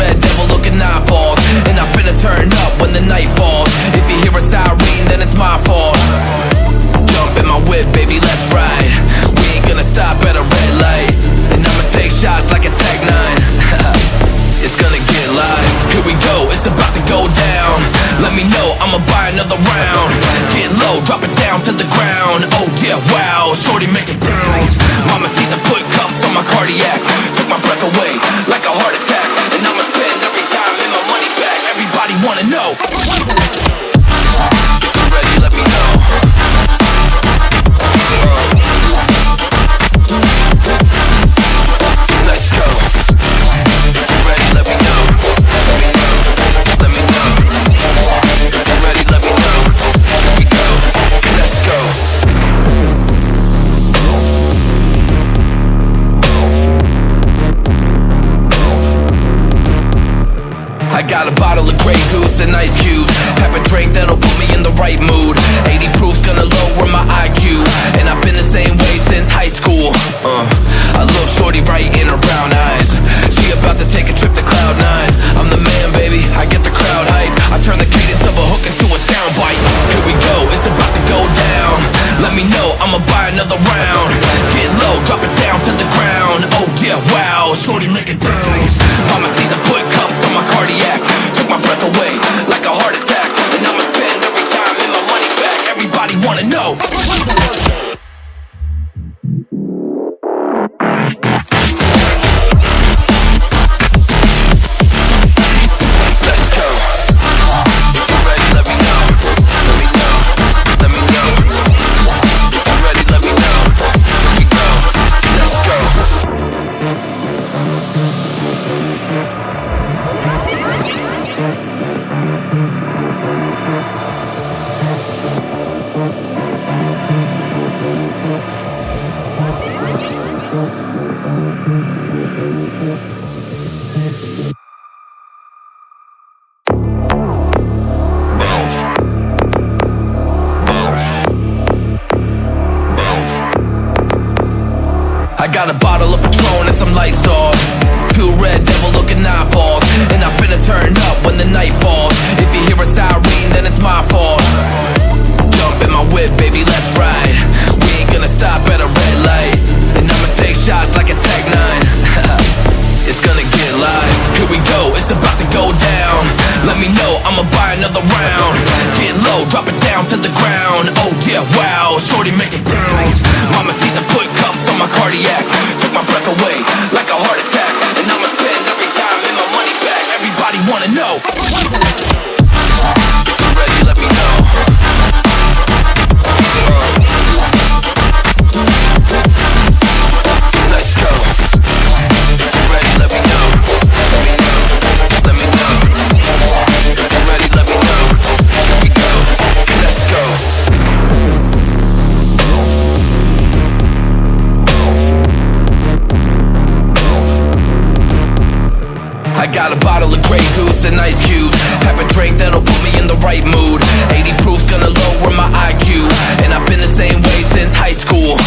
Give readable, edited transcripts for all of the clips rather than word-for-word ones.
red devil looking eyeballs, and I finna turn up when the night falls. If you hear a siren, then it's my fault. Jump in my whip, baby, let's ride. We ain't gonna stop at a red light, and I'ma take shots like a Tech 9. It's gonna get live. Here we go, it's about to go down. Let me know, I'ma buy another round. Get low, drop it down to the ground. Oh yeah, wow, shorty make it bounce. Mama see the put cuffs on my cardiac. Took my breath away like a heart attack. And I'ma spend every dime and my money back. Everybody wanna know. If you're ready, let me know. Let's go. If you're ready, let me know. Let me know. Let me know. If you're ready, let me know. Here we go. Let's go. I got a bottle of Grey Goose and ice cubes. Have a drink that'll put me in the right mood. 80 proof's gonna lower my IQ, and I've been the same way since high school. I look shorty right in her brown eyes. She about to take a trip to Cloud 9. I'm the man, baby, I get the crowd hype. I turn the cadence of a hook into a soundbite. Here we go, it's about to go down. Let me know, I'ma buy another round. Get low, drop it down to the ground. Oh yeah, wow, shorty make it bounce. Mama see the put cuffs on my cardiac. Took my breath away like a heart attack. And I'ma spend every dime and my money back. Everybody wanna know. Let's go. If you're ready, let me know. Let me know. Let me know. If you're ready, let me know. Here we go. Let's go. Bounce. Bounce. Bounce. I got a bottle of Patron and some lights off. Two red devil looking eyeballs, and I finna turn up when the night falls. If you hear a siren, then it's my fault. Jump in my whip, baby, let's ride. We ain't gonna stop at a red light, and I'ma take shots like a Tech 9. It's gonna get live. Here we go, it's about to go down. Let me know, I'ma buy another round. Get low, drop it down to the ground. Oh yeah, wow, shorty make it bounce. Mama see the put cuffs on my cardiac. Took my breath away like a heart attack. And I'ma spend every dime and my money back. Everybody wanna know. If you're ready, let me know. Let's go. If you're ready, let me know. Let me know. Let me know. If you're ready, let me know. Here we go. Let's go. I got a bottle of Grey Goose and ice cubes. Have a drink that'll put me in the right mood. 80 proof's gonna lower my IQ, and I've been the same way since high school.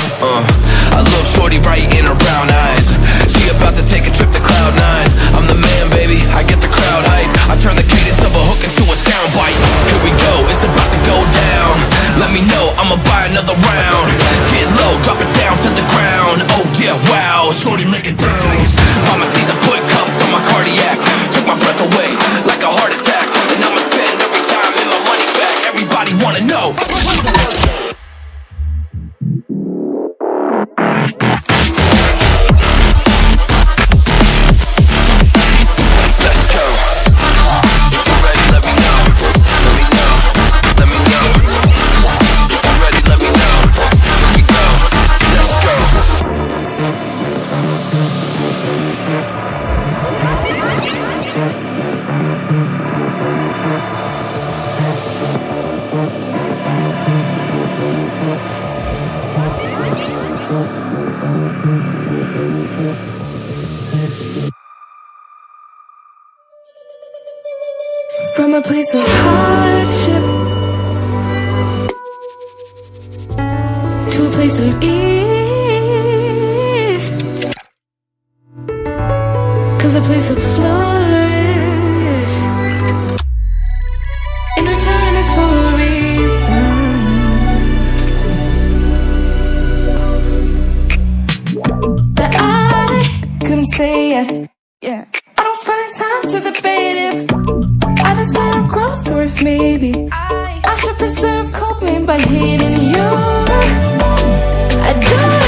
I look shorty right in her brown eyes. She about to take a trip to Cloud 9. I'm the man, baby, I get the crowd hype. I turn the cadence of a hook into a soundbite. Here we go, it's about to go down. Let me know, I'ma buy another round. Get low, drop it down to the ground. Oh yeah, wow, shorty make it bounce. Mama see the put cuffs on my cardiac. Took my breath away like a heart attack. And I'ma spend every dime and my money back. Everybody wanna know. Let's go. If you're ready, let me know. Let me know. Let me know. If you're ready, let me know. Here we go. Let's go. From a place of hardship to a place of ease comes a place of flourish. even say it. Yeah, I don't find time to debate if I deserve growth or if maybe I should preserve coping by hating you. I don't